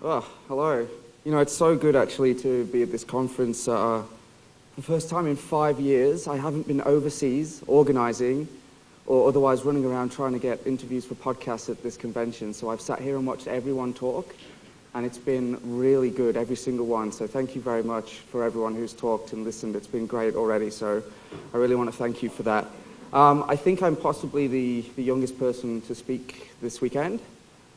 Oh, hello. It's so good actually to be at this conference. For the first time in 5 years, I haven't been overseas organizing or otherwise running around trying to get interviews for podcasts at this convention. So I've sat here and watched everyone talk, and it's been really good, every single one. So thank you very much for everyone who's talked and listened. It's been great already, so I really want to thank you for that. I think I'm possibly the youngest person to speak this weekend.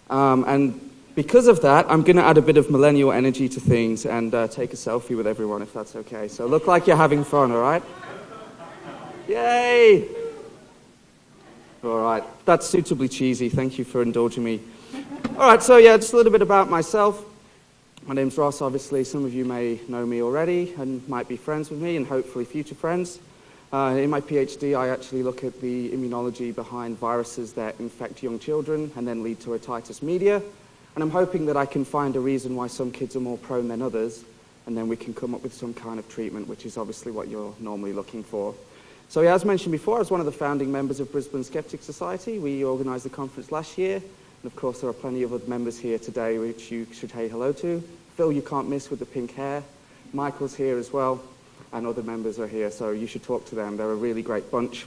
And because of that, I'm going to add a bit of millennial energy to things and take a selfie with everyone, if that's okay. So look like you're having fun, all right? Yay! All right, that's suitably cheesy. Thank you for indulging me. All right, so yeah, just a little bit about myself. My name's Ross, obviously. Some of you may know me already and might be friends with me and hopefully future friends. In my PhD, I actually look at the immunology behind viruses that infect young children and then lead to otitis media. And I'm hoping that I can find a reason why some kids are more prone than others, and then we can come up with some kind of treatment, which is obviously what you're normally looking for. So yeah, as mentioned before, I was one of the founding members of Brisbane Skeptics Society. We organised the conference last year, and of course there are plenty of other members here today which you should say hello to. Phil, you can't miss with the pink hair. Michael's here as well, and other members are here, so you should talk to them. They're a really great bunch.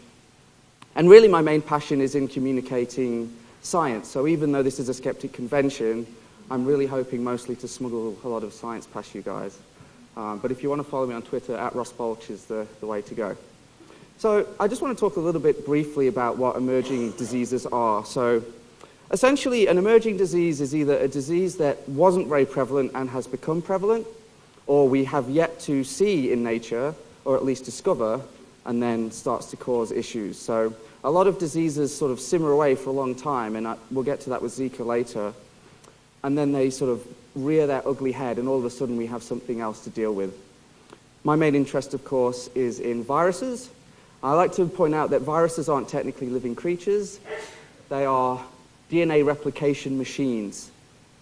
And really my main passion is in communicating science. So even though this is a skeptic convention, I'm really hoping mostly to smuggle a lot of science past you guys. But if you want to follow me on Twitter, @RossBalch is the way to go. So I just want to talk a little bit briefly about what emerging diseases are. So essentially, an emerging disease is either a disease that wasn't very prevalent and has become prevalent, or we have yet to see in nature, or at least discover, and then starts to cause issues. So a lot of diseases sort of simmer away for a long time, and we'll get to that with Zika later, and then they sort of rear their ugly head, and all of a sudden we have something else to deal with. My main interest, of course, is in viruses. I like to point out that viruses aren't technically living creatures. They are DNA replication machines,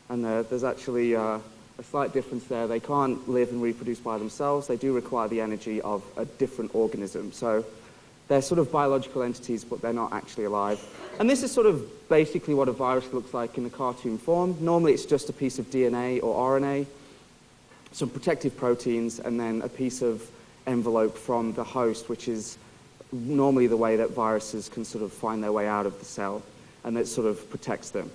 and there's actually a slight difference there. They can't live and reproduce by themselves. They do require the energy of a different organism. So they're sort of biological entities, but they're not actually alive. And this is sort of basically what a virus looks like in a cartoon form. Normally it's just a piece of DNA or RNA, some protective proteins, and then a piece of envelope from the host, which is normally the way that viruses can sort of find their way out of the cell, and it sort of protects them.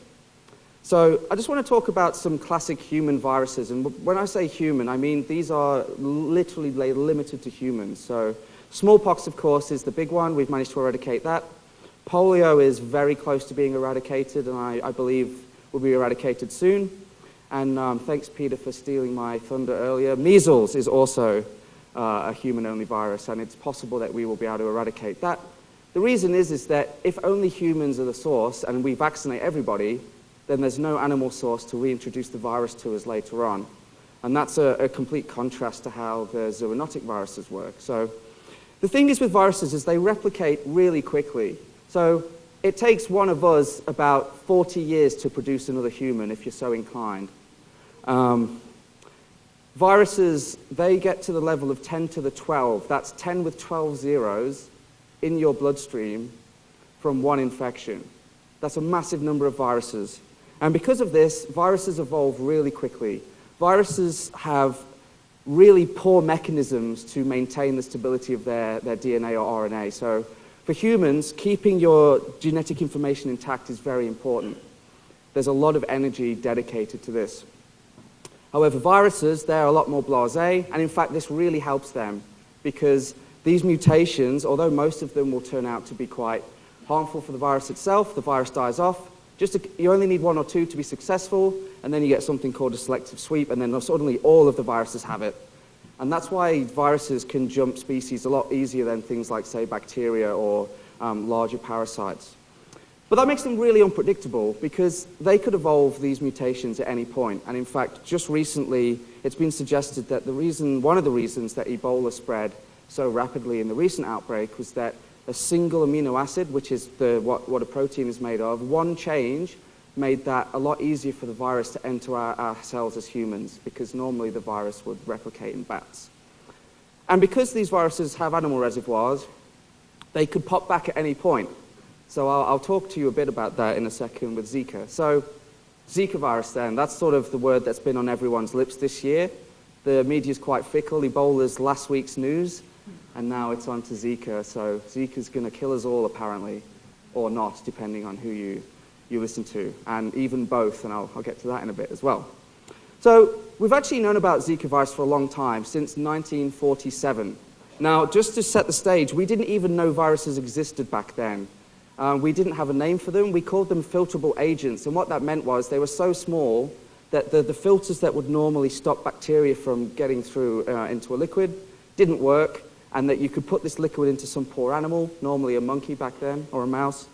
So I just want to talk about some classic human viruses. And when I say human, I mean these are literally limited to humans. So smallpox, of course, is the big one. We've managed to eradicate that. Polio is very close to being eradicated, and I believe will be eradicated soon. And thanks, Peter, for stealing my thunder earlier. Measles is also a human-only virus, and it's possible that we will be able to eradicate that. The reason is that if only humans are the source and we vaccinate everybody, then there's no animal source to reintroduce the virus to us later on. And that's a complete contrast to how the zoonotic viruses work. So the thing is with viruses is they replicate really quickly. So it takes one of us about 40 years to produce another human if you're so inclined. Viruses, they get to the level of 10 to the 12. That's 10 with 12 zeros in your bloodstream from one infection. That's a massive number of viruses. And because of this, viruses evolve really quickly. Viruses have really poor mechanisms to maintain the stability of their DNA or RNA. So for humans, keeping your genetic information intact is very important. There's a lot of energy dedicated to this. However, viruses, they're a lot more blasé, and in fact this really helps them because these mutations, although most of them will turn out to be quite harmful for the virus itself, the virus dies off. You only need one or two to be successful, and then you get something called a selective sweep, and then suddenly all of the viruses have it. And that's why viruses can jump species a lot easier than things like, say, bacteria or larger parasites. But that makes them really unpredictable because they could evolve these mutations at any point. And in fact, just recently, it's been suggested that one of the reasons that Ebola spread so rapidly in the recent outbreak was that a single amino acid, which is what a protein is made of, one change made that a lot easier for the virus to enter our cells as humans, because normally the virus would replicate in bats. And because these viruses have animal reservoirs, they could pop back at any point. So I'll talk to you a bit about that in a second with Zika. So Zika virus then, that's sort of the word that's been on everyone's lips this year. The media's quite fickle. Ebola's last week's news, and now it's on to Zika. So Zika's going to kill us all, apparently, or not, depending on who you listen to, and even both, and I'll get to that in a bit as well. So we've actually known about Zika virus for a long time, since 1947. Now, just to set the stage, we didn't even know viruses existed back then. We didn't have a name for them. We called them filterable agents, and what that meant was they were so small that the filters that would normally stop bacteria from getting through into a liquid didn't work, and that you could put this liquid into some poor animal, normally a monkey back then, or a mouse,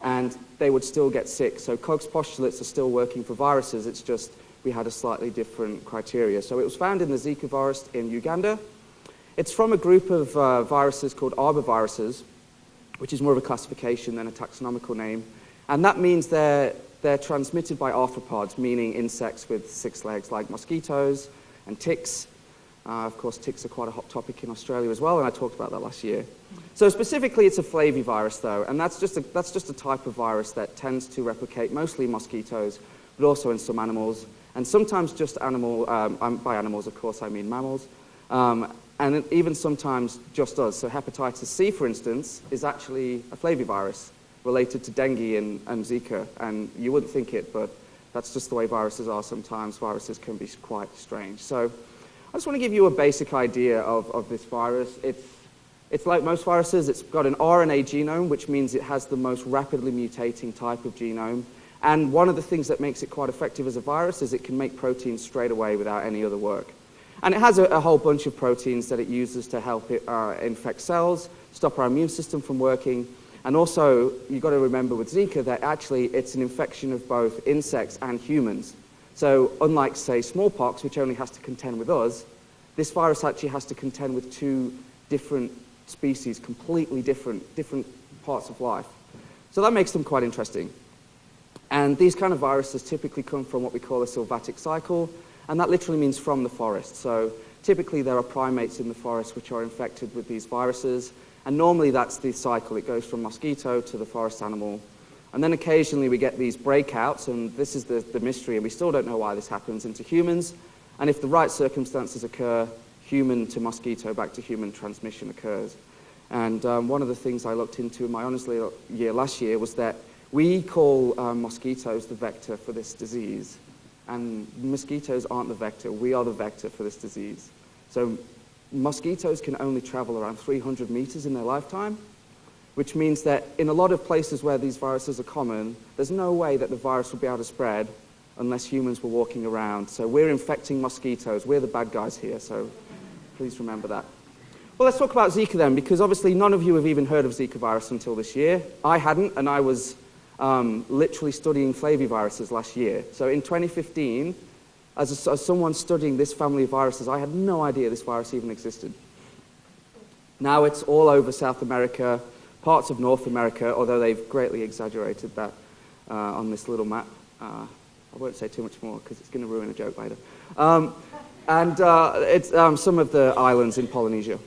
and they would still get sick. So Koch's postulates are still working for viruses, it's just we had a slightly different criteria. So it was found in the Zika virus in Uganda. It's from a group of viruses called arboviruses, which is more of a classification than a taxonomical name. And that means they're transmitted by arthropods, meaning insects with 6 legs, like mosquitoes and ticks. Of course, ticks are quite a hot topic in Australia as well, and I talked about that last year. So specifically, it's a flavivirus, though, and that's just a type of virus that tends to replicate mostly in mosquitoes, but also in some animals, and sometimes just by animals, of course, I mean mammals. And even sometimes just us. So hepatitis C, for instance, is actually a flavivirus related to dengue and Zika. And you wouldn't think it, but that's just the way viruses are sometimes. Viruses can be quite strange. So I just want to give you a basic idea of this virus. It's like most viruses. It's got an RNA genome, which means it has the most rapidly mutating type of genome. And one of the things that makes it quite effective as a virus is it can make proteins straight away without any other work. And it has a whole bunch of proteins that it uses to help it infect cells, stop our immune system from working. And also, you've got to remember with Zika that actually it's an infection of both insects and humans. So unlike, say, smallpox, which only has to contend with us, this virus actually has to contend with 2 different species, completely different parts of life. So that makes them quite interesting. And these kind of viruses typically come from what we call a sylvatic cycle, and that literally means from the forest. So typically there are primates in the forest which are infected with these viruses, and normally that's the cycle. It goes from mosquito to the forest animal. And then occasionally we get these breakouts, and this is the mystery, and we still don't know why this happens, into humans. And if the right circumstances occur, human to mosquito, back to human transmission occurs. And one of the things I looked into in my honors year last year was that we call mosquitoes the vector for this disease. And mosquitoes aren't the vector. We are the vector for this disease. So mosquitoes can only travel around 300 meters in their lifetime, which means that in a lot of places where these viruses are common, there's no way that the virus would be able to spread unless humans were walking around. So we're infecting mosquitoes. We're the bad guys here, so please remember that. Well, let's talk about Zika then, because obviously none of you have even heard of Zika virus until this year. I hadn't, and I was literally studying flaviviruses last year. So in 2015, as someone studying this family of viruses, I had no idea this virus even existed. Now it's all over South America, parts of North America, although they've greatly exaggerated that on this little map. I won't say too much more because it's going to ruin a joke later. It's some of the islands in Polynesia.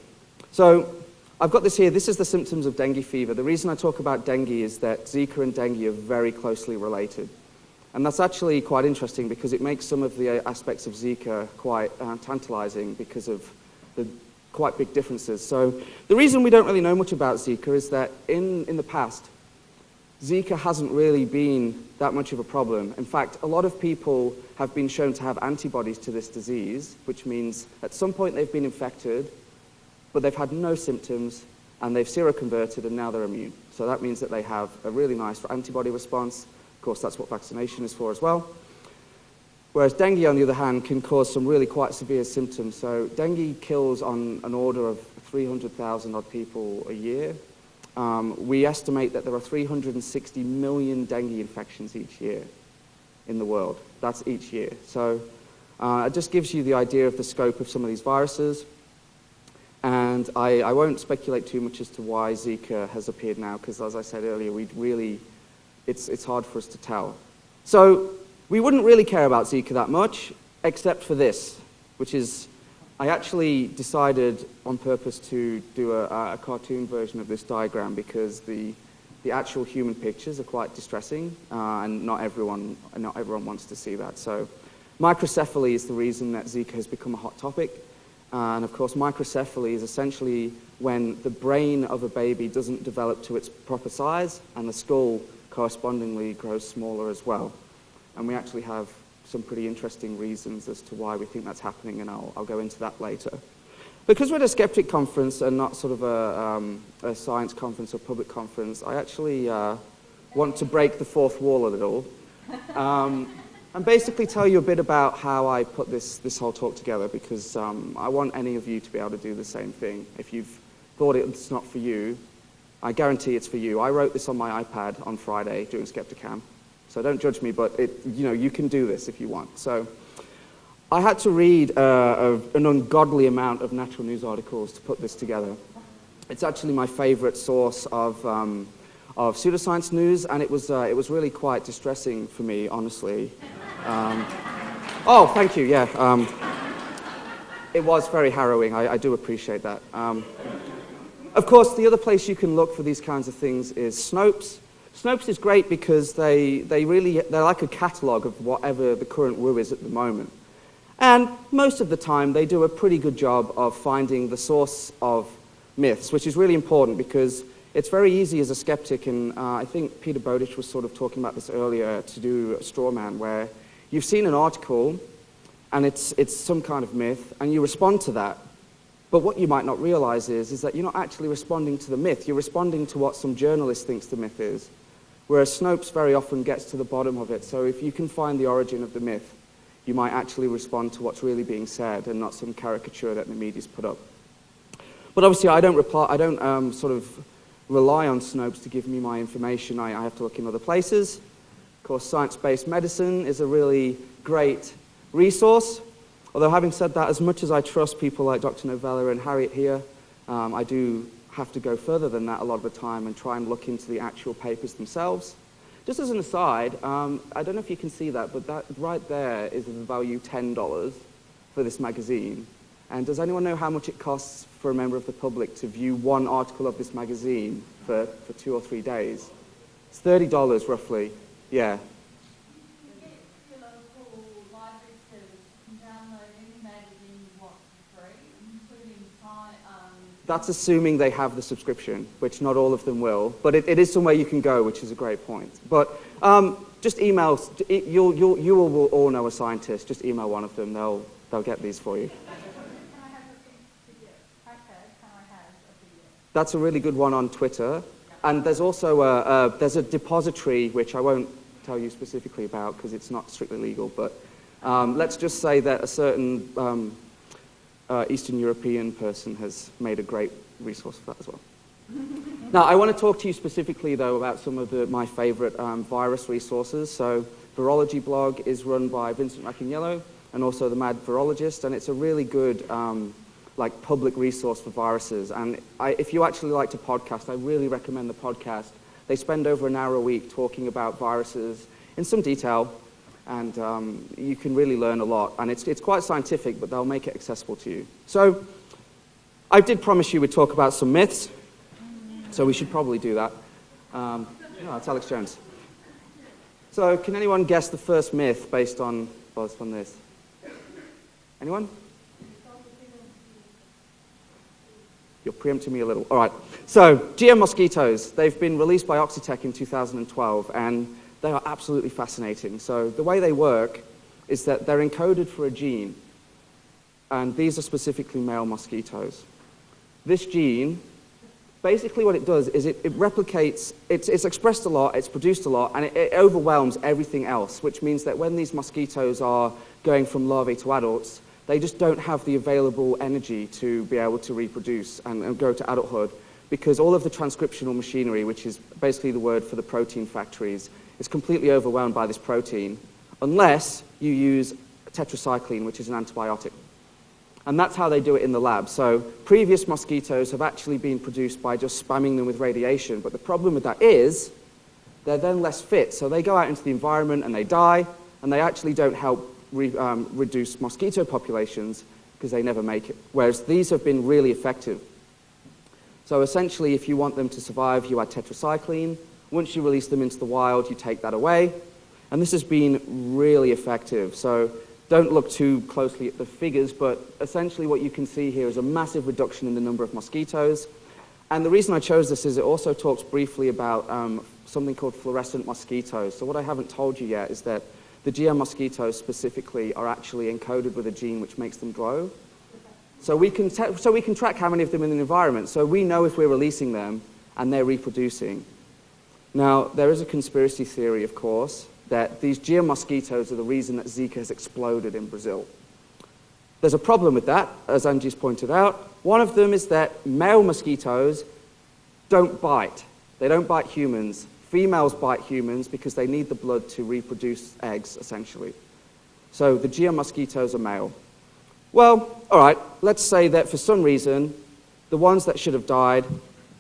So I've got this here. This is the symptoms of dengue fever. The reason I talk about dengue is that Zika and dengue are very closely related. And that's actually quite interesting because it makes some of the aspects of Zika quite tantalizing because of the quite big differences. So the reason we don't really know much about Zika is that in the past, Zika hasn't really been that much of a problem. In fact, a lot of people have been shown to have antibodies to this disease, which means at some point they've been infected, but they've had no symptoms, and they've seroconverted, and now they're immune. So that means that they have a really nice antibody response. Of course, that's what vaccination is for as well. Whereas dengue, on the other hand, can cause some really quite severe symptoms. So dengue kills on an order of 300,000 odd people a year. We estimate that there are 360 million dengue infections each year in the world. That's each year. So it just gives you the idea of the scope of some of these viruses. And I won't speculate too much as to why Zika has appeared now, because as I said earlier, it's hard for us to tell. So we wouldn't really care about Zika that much, except for this, which is, I actually decided on purpose to do a cartoon version of this diagram because the the actual human pictures are quite distressing, and not everyone wants to see that. So microcephaly is the reason that Zika has become a hot topic. And of course, microcephaly is essentially when the brain of a baby doesn't develop to its proper size, and the skull correspondingly grows smaller as well. And we actually have some pretty interesting reasons as to why we think that's happening, and I'll go into that later. Because we're at a skeptic conference and not sort of a science conference or public conference, I actually want to break the fourth wall a little and basically tell you a bit about how I put this whole talk together, because I want any of you to be able to do the same thing. If you've thought it's not for you, I guarantee it's for you. I wrote this on my iPad on Friday during Skepticam, so don't judge me, but you can do this if you want. So I had to read an ungodly amount of natural news articles to put this together. It's actually my favorite source of pseudoscience news, and it was really quite distressing for me, honestly. Oh, thank you, yeah. It was very harrowing, I do appreciate that. Of course, the other place you can look for these kinds of things is Snopes. Snopes is great because they're like a catalogue of whatever the current woo is at the moment. And most of the time, they do a pretty good job of finding the source of myths, which is really important because it's very easy as a skeptic, and I think Peter Bowditch was sort of talking about this earlier, to do a straw man, where you've seen an article, and it's some kind of myth, and you respond to that. But what you might not realize is that you're not actually responding to the myth, you're responding to what some journalist thinks the myth is, whereas Snopes very often gets to the bottom of it. So if you can find the origin of the myth, you might actually respond to what's really being said and not some caricature that the media's put up. But obviously I don't sort of rely on Snopes to give me my information. I have to look in other places. Of course, science-based medicine is a really great resource. Although having said that, as much as I trust people like Dr. Novella and Harriet here, I do have to go further than that a lot of the time and try and look into the actual papers themselves. Just as an aside, I don't know if you can see that, but that right there is the value $10 for this magazine. And does anyone know how much it costs for a member of the public to view one article of this magazine for 2 or 3 days? It's $30 roughly, yeah. That's assuming they have the subscription, which not all of them will. But it is somewhere you can go, which is a great point. But just email. You will all know a scientist. Just email one of them. They'll get these for you. Can I have a video? Can I have a video? That's a really good one on Twitter. And there's also there's a depository, which I won't tell you specifically about because it's not strictly legal. But let's just say that a certain Eastern European person has made a great resource for that as well. Now, I want to talk to you specifically, though, about some of my favorite virus resources. So, Virology blog is run by Vincent Racaniello and also the Mad Virologist, and it's a really good public resource for viruses. And if you actually like to podcast, I really recommend the podcast. They spend over an hour a week talking about viruses in some detail, and you can really learn a lot. And it's quite scientific, but they'll make it accessible to you. So I did promise you we'd talk about some myths, so we should probably do that. No, it's Alex Jones. So can anyone guess the first myth based on this? Anyone? You're preempting me a little. All right. So GM mosquitoes, they've been released by Oxitec in 2012, and they are absolutely fascinating. So the way they work is that they're encoded for a gene, and these are specifically male mosquitoes. This gene, basically what it does is it replicates, it's expressed a lot, it's produced a lot, and it overwhelms everything else, which means that when these mosquitoes are going from larvae to adults, they just don't have the available energy to be able to reproduce and go to adulthood, because all of the transcriptional machinery, which is basically the word for the protein factories, is completely overwhelmed by this protein, unless you use tetracycline, which is an antibiotic. And that's how they do it in the lab. So previous mosquitoes have actually been produced by just spamming them with radiation, but the problem with that is they're then less fit. So they go out into the environment and they die, and they actually don't help reduce mosquito populations because they never make it. Whereas these have been really effective. So essentially, if you want them to survive, you add tetracycline, Once you release them into the wild, you take that away. And this has been really effective. So don't look too closely at the figures, but essentially what you can see here is a massive reduction in the number of mosquitoes. And the reason I chose this is it also talks briefly about something called fluorescent mosquitoes. So what I haven't told you yet is that the GM mosquitoes specifically are actually encoded with a gene which makes them grow. So we can track how many of them in the environment. So we know if we're releasing them and they're reproducing. Now, there is a conspiracy theory, of course, that these GM mosquitoes are the reason that Zika has exploded in Brazil. There's a problem with that, as Angie's pointed out. One of them is that male mosquitoes don't bite. They don't bite humans. Females bite humans because they need the blood to reproduce eggs, essentially. So the GM mosquitoes are male. Well, all right, let's say that for some reason, the ones that should have died,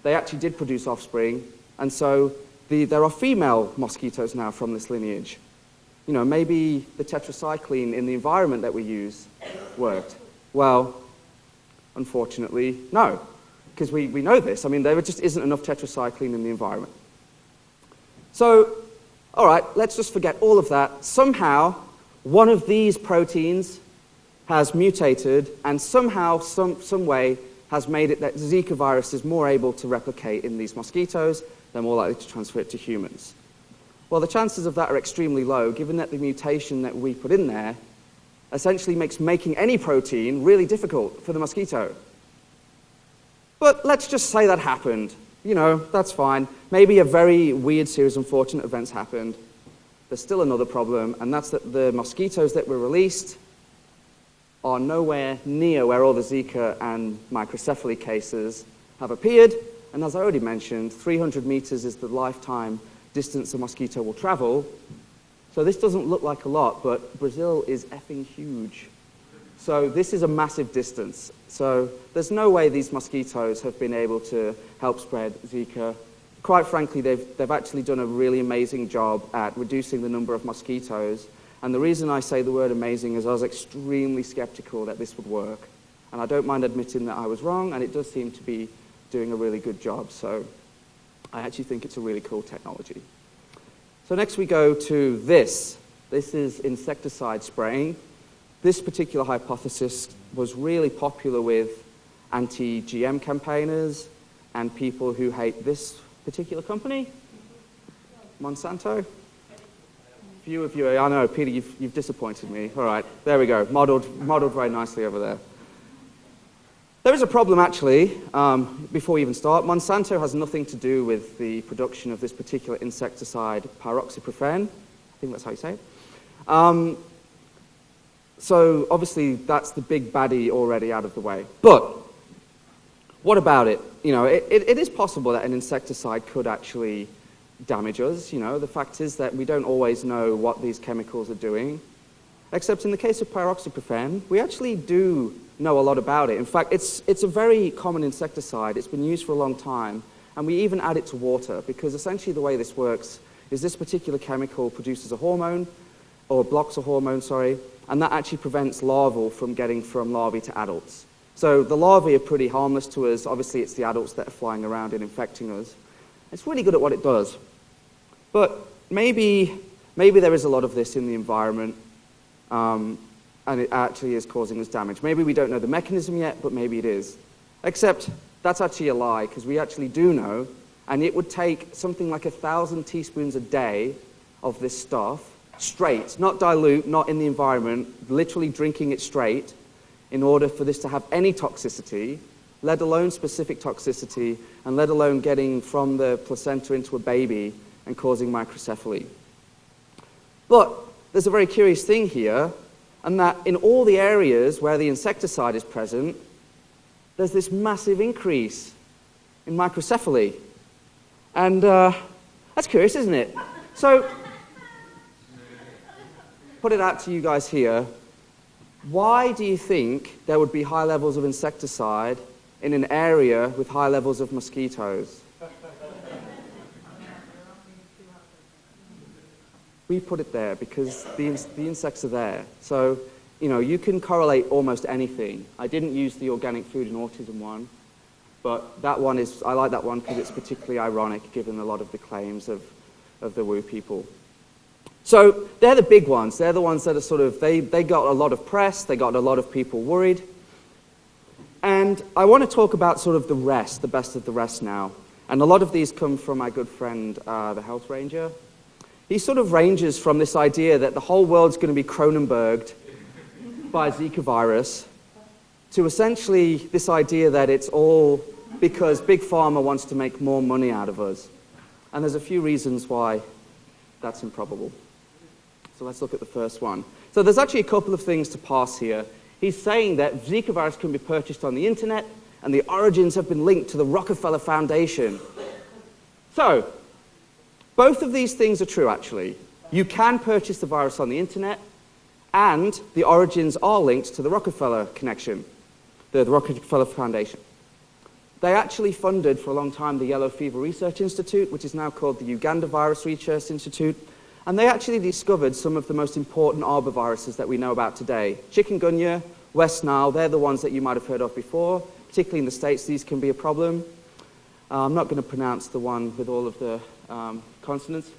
they actually did produce offspring, and so there are female mosquitoes now from this lineage. You know, maybe the tetracycline in the environment that we use worked. Well, unfortunately, no, because we know this. I mean, there just isn't enough tetracycline in the environment. So, all right, let's just forget all of that. Somehow, one of these proteins has mutated, and somehow, some way, has made it that Zika virus is more able to replicate in these mosquitoes. They're more likely to transfer it to humans. Well, the chances of that are extremely low, given that the mutation that we put in there essentially makes making any protein really difficult for the mosquito. But let's just say that happened. You know, that's fine. Maybe a very weird series of unfortunate events happened. There's still another problem, and that's that the mosquitoes that were released are nowhere near where all the Zika and microcephaly cases have appeared. And as I already mentioned, 300 meters is the lifetime distance a mosquito will travel. So this doesn't look like a lot, but Brazil is effing huge. So this is a massive distance. So there's no way these mosquitoes have been able to help spread Zika. Quite frankly, they've actually done a really amazing job at reducing the number of mosquitoes. And the reason I say the word amazing is I was extremely skeptical that this would work. And I don't mind admitting that I was wrong, and it does seem to be doing a really good job. So I actually think it's a really cool technology. So next we go to this. This is insecticide spraying. This particular hypothesis was really popular with anti-GM campaigners and people who hate this particular company, Monsanto. Few of you, I know, Peter, you've disappointed me. All right, there we go, modeled very nicely over there. There is a problem, actually, before we even start. Monsanto has nothing to do with the production of this particular insecticide, pyroxyprofen. I think that's how you say it. So, obviously, that's the big baddie already out of the way. But what about it? You know, it is possible that an insecticide could actually damage us. You know, the fact is that we don't always know what these chemicals are doing. Except in the case of pyroxyprofen, we actually do know a lot about it. In fact, it's a very common insecticide. It's been used for a long time, and we even add it to water, because essentially the way this works is this particular chemical produces a hormone, or blocks a hormone, sorry, and that actually prevents larvae from getting from larvae to adults. So the larvae are pretty harmless to us. Obviously, it's the adults that are flying around and infecting us. It's really good at what it does. But maybe there is a lot of this in the environment, and it actually is causing us damage. Maybe we don't know the mechanism yet, but maybe it is. Except that's actually a lie, because we actually do know, and it would take something like 1,000 teaspoons a day of this stuff, straight, not dilute, not in the environment, literally drinking it straight, in order for this to have any toxicity, let alone specific toxicity, and let alone getting from the placenta into a baby and causing microcephaly. But there's a very curious thing here, and that in all the areas where the insecticide is present, there's this massive increase in microcephaly. And that's curious, isn't it? So, put it out to you guys here. Why do you think there would be high levels of insecticide in an area with high levels of mosquitoes? We put it there because the insects are there. So, you know, you can correlate almost anything. I didn't use the organic food and autism one, But that one I like that one because it's particularly ironic given a lot of the claims of the Wu people. So they're the big ones. They're the ones that are sort of, they got a lot of press, they got a lot of people worried. And I want to talk about sort of the rest, the best of the rest now. And a lot of these come from my good friend, the Health Ranger. He sort of ranges from this idea that the whole world's going to be Cronenberged by Zika virus to essentially this idea that it's all because Big Pharma wants to make more money out of us. And there's a few reasons why that's improbable. So let's look at the first one. So there's actually a couple of things to pass here. He's saying that Zika virus can be purchased on the internet, and the origins have been linked to the Rockefeller Foundation. So, both of these things are true, actually. You can purchase the virus on the internet, and the origins are linked to the Rockefeller connection, the Rockefeller Foundation. They actually funded, for a long time, the Yellow Fever Research Institute, which is now called the Uganda Virus Research Institute, and they actually discovered some of the most important arboviruses that we know about today. Chikungunya, West Nile, they're the ones that you might have heard of before. Particularly in the States, these can be a problem. I'm not going to pronounce the one with all of the consonants.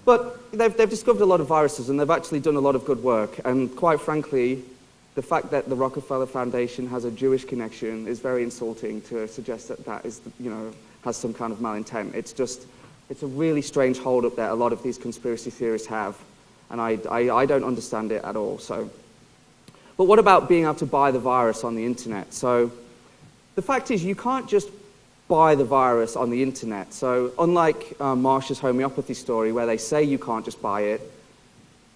But they've discovered a lot of viruses, and they've actually done a lot of good work. And quite frankly, the fact that the Rockefeller Foundation has a Jewish connection is very insulting to suggest that that is, has some kind of malintent. It's a really strange hold-up that a lot of these conspiracy theorists have, and I don't understand it at all. So, but what about being able to buy the virus on the internet? So the fact is, you can't just buy the virus on the internet. So unlike Marsh's homeopathy story, where they say you can't just buy it,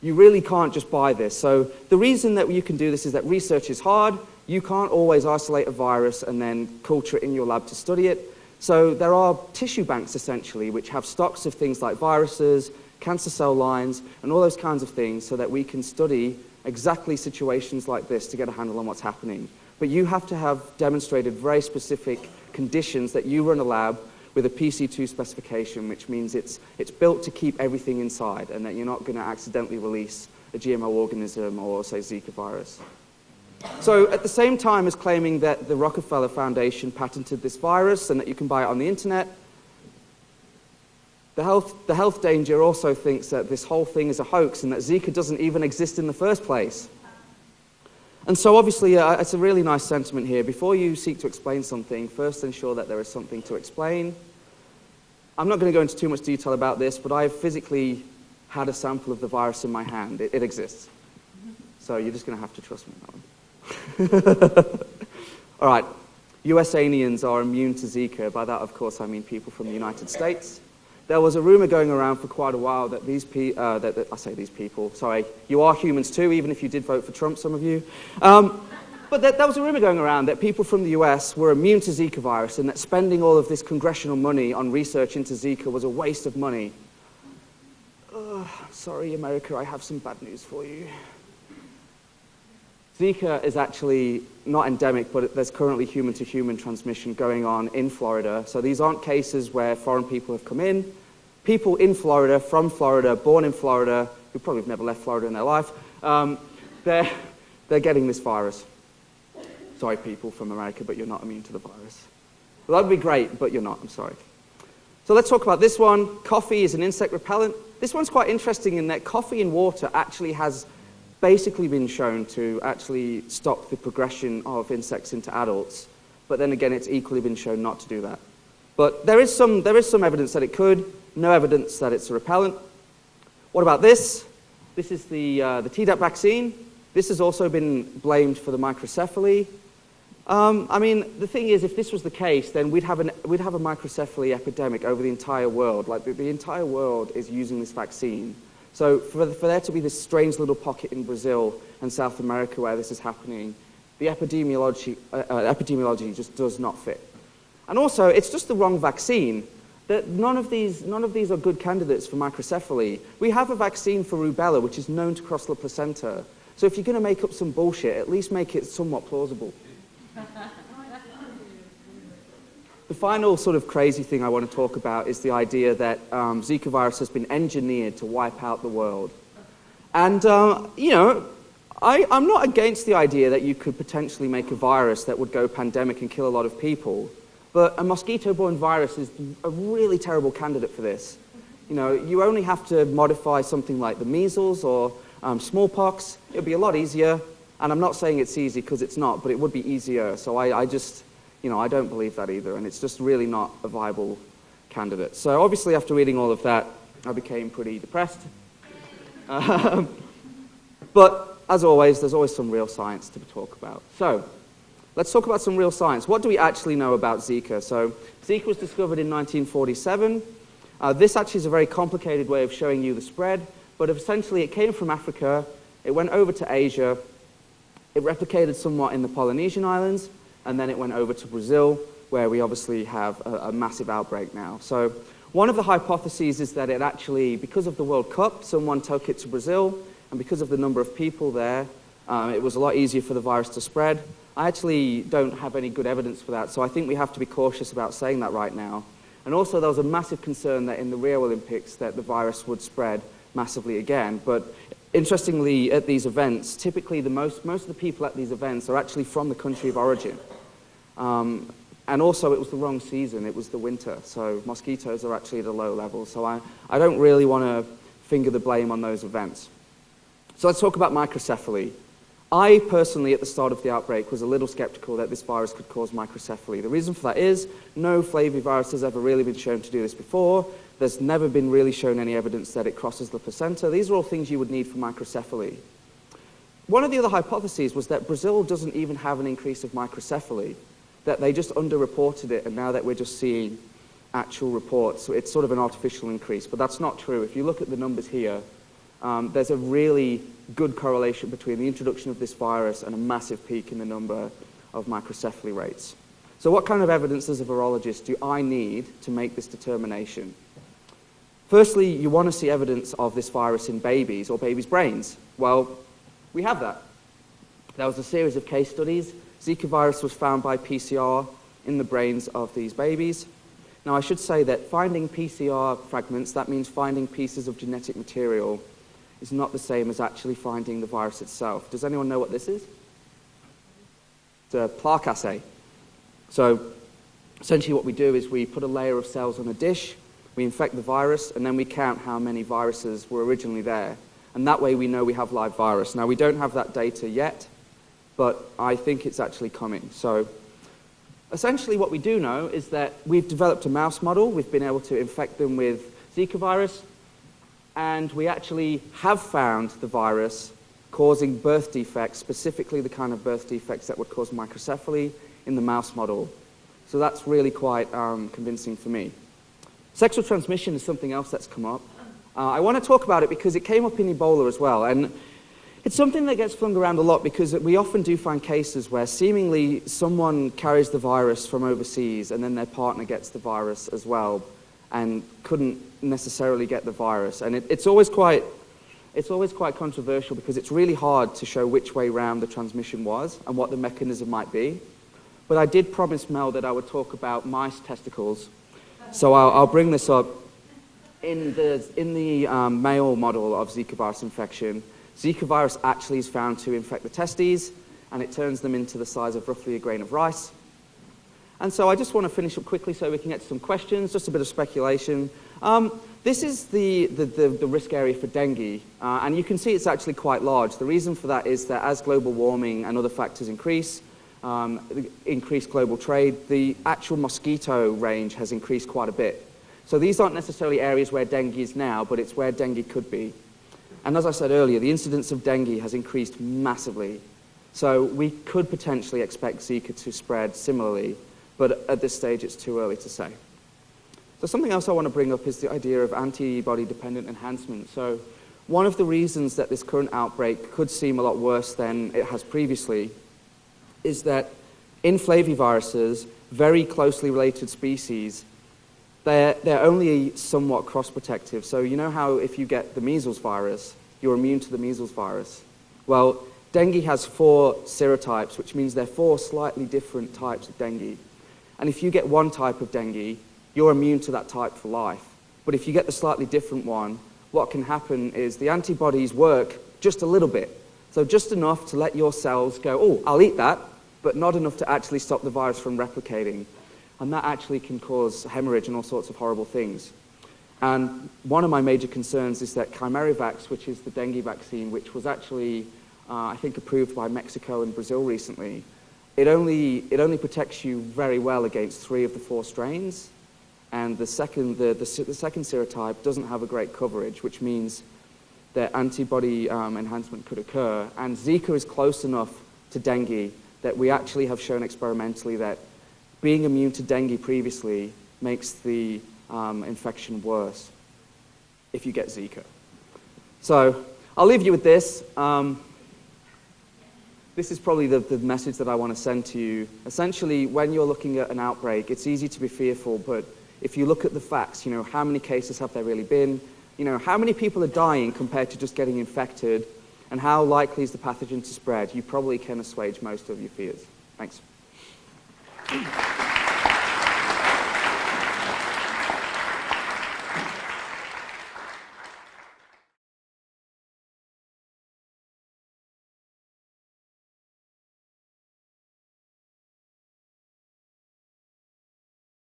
you really can't just buy this. So the reason that you can do this is that research is hard. You can't always isolate a virus and then culture it in your lab to study it. So there are tissue banks, essentially, which have stocks of things like viruses, cancer cell lines, and all those kinds of things so that we can study exactly situations like this to get a handle on what's happening. But you have to have demonstrated very specific conditions that you run a lab with a PC2 specification, which means it's built to keep everything inside and that you're not going to accidentally release a GMO organism or, say, Zika virus. So at the same time as claiming that the Rockefeller Foundation patented this virus and that you can buy it on the internet, the health danger also thinks that this whole thing is a hoax and that Zika doesn't even exist in the first place. And so obviously it's a really nice sentiment here. Before you seek to explain something, first ensure that there is something to explain. I'm not going to go into too much detail about this, but I've physically had a sample of the virus in my hand. It exists. So you're just going to have to trust me on that one. All right, USanians are immune to Zika. By that, of course, I mean people from the United States. There was a rumor going around for quite a while that I say these people, sorry, you are humans too, even if you did vote for Trump, some of you. But there was a rumor going around that people from the US were immune to Zika virus and that spending all of this congressional money on research into Zika was a waste of money. Sorry, America, I have some bad news for you. Zika is actually not endemic, but there's currently human-to-human transmission going on in Florida. So these aren't cases where foreign people have come in. People in Florida, from Florida, born in Florida, who probably have never left Florida in their life, they're getting this virus. Sorry, people from America, but you're not immune to the virus. Well, that would be great, but you're not, I'm sorry. So let's talk about this one. Coffee is an insect repellent. This one's quite interesting in that coffee and water actually has basically been shown to actually stop the progression of insects into adults, but then again it's equally been shown not to do that. But there is some evidence that it could, no evidence that it's a repellent. What about this? This is the Tdap vaccine. This has also been blamed for the microcephaly. I mean, the thing is, if this was the case, then we'd have a microcephaly epidemic over the entire world. Like the entire world is using this vaccine. So for there to be this strange little pocket in Brazil and South America where this is happening, the epidemiology just does not fit. And also, it's just the wrong vaccine. That none of these are good candidates for microcephaly. We have a vaccine for rubella, which is known to cross the placenta. So if you're going to make up some bullshit, at least make it somewhat plausible. The final sort of crazy thing I want to talk about is the idea that Zika virus has been engineered to wipe out the world. And, I'm not against the idea that you could potentially make a virus that would go pandemic and kill a lot of people. But a mosquito-borne virus is a really terrible candidate for this. You know, you only have to modify something like the measles or smallpox. It would be a lot easier. And I'm not saying it's easy because it's not, but it would be easier. So I just, you know, I don't believe that either. And it's just really not a viable candidate. So obviously after reading all of that, I became pretty depressed. But as always, there's always some real science to talk about. So let's talk about some real science. What do we actually know about Zika? So Zika was discovered in 1947. This actually is a very complicated way of showing you the spread, but essentially it came from Africa, it went over to Asia, it replicated somewhat in the Polynesian islands, and then it went over to Brazil, where we obviously have a massive outbreak now. So one of the hypotheses is that it actually, because of the World Cup, someone took it to Brazil, and because of the number of people there, it was a lot easier for the virus to spread. I actually don't have any good evidence for that, so I think we have to be cautious about saying that right now. And also there was a massive concern that in the Rio Olympics that the virus would spread massively again. But interestingly, at these events, typically most of the people at these events are actually from the country of origin. And also it was the wrong season, it was the winter, so mosquitoes are actually at a low level. So I don't really want to finger the blame on those events. So let's talk about microcephaly. I personally, at the start of the outbreak, was a little skeptical that this virus could cause microcephaly. The reason for that is no flavivirus has ever really been shown to do this before. There's never been really shown any evidence that it crosses the placenta. These are all things you would need for microcephaly. One of the other hypotheses was that Brazil doesn't even have an increase of microcephaly, that they just underreported it, and now that we're just seeing actual reports, so it's sort of an artificial increase. But that's not true. If you look at the numbers here, there's a really good correlation between the introduction of this virus and a massive peak in the number of microcephaly rates. So what kind of evidence as a virologist do I need to make this determination? Firstly, you want to see evidence of this virus in babies or babies' brains. Well, we have that. There was a series of case studies. Zika virus was found by PCR in the brains of these babies. Now, I should say that finding PCR fragments, that means finding pieces of genetic material, is not the same as actually finding the virus itself. Does anyone know what this is? It's a plaque assay. So essentially what we do is we put a layer of cells on a dish, we infect the virus, and then we count how many viruses were originally there. And that way we know we have live virus. Now, we don't have that data yet, but I think it's actually coming. So essentially what we do know is that we've developed a mouse model. We've been able to infect them with Zika virus, and we actually have found the virus causing birth defects, specifically the kind of birth defects that would cause microcephaly in the mouse model. So that's really quite convincing for me. Sexual transmission is something else that's come up. I want to talk about it because it came up in Ebola as well. And it's something that gets flung around a lot because we often do find cases where seemingly someone carries the virus from overseas and then their partner gets the virus as well and couldn't necessarily get the virus. And it's always quite controversial because it's really hard to show which way round the transmission was and what the mechanism might be. But I did promise Mel that I would talk about mice testicles. So I'll bring this up. In the male model of Zika virus infection, Zika virus actually is found to infect the testes, and it turns them into the size of roughly a grain of rice. And so I just want to finish up quickly so we can get to some questions, just a bit of speculation. This is the risk area for dengue, and you can see it's actually quite large. The reason for that is that as global warming and other factors increase global trade, the actual mosquito range has increased quite a bit. So these aren't necessarily areas where dengue is now, but it's where dengue could be. And as I said earlier, the incidence of dengue has increased massively. So we could potentially expect Zika to spread similarly, but at this stage it's too early to say. So something else I want to bring up is the idea of antibody-dependent enhancement. So one of the reasons that this current outbreak could seem a lot worse than it has previously is that in flaviviruses, very closely related species, they're only somewhat cross-protective. So you know how if you get the measles virus, you're immune to the measles virus? Well, dengue has 4 serotypes, which means they're 4 slightly different types of dengue. And if you get one type of dengue, you're immune to that type for life. But if you get the slightly different one, what can happen is the antibodies work just a little bit. So just enough to let your cells go, oh, I'll eat that, but not enough to actually stop the virus from replicating. and that actually can cause hemorrhage and all sorts of horrible things. And one of my major concerns is that Chimerivax, which is the dengue vaccine, which was actually, I think, approved by Mexico and Brazil recently, it only protects you very well against 3 of the 4 strains, and the second serotype doesn't have a great coverage, which means that antibody enhancement could occur. And Zika is close enough to dengue that we actually have shown experimentally that being immune to dengue previously makes the infection worse if you get Zika. So I'll leave you with this. This is probably the message that I want to send to you. Essentially, when you're looking at an outbreak, it's easy to be fearful, but if you look at the facts, how many cases have there really been? How many people are dying compared to just getting infected? And how likely is the pathogen to spread? You probably can assuage most of your fears. Thanks.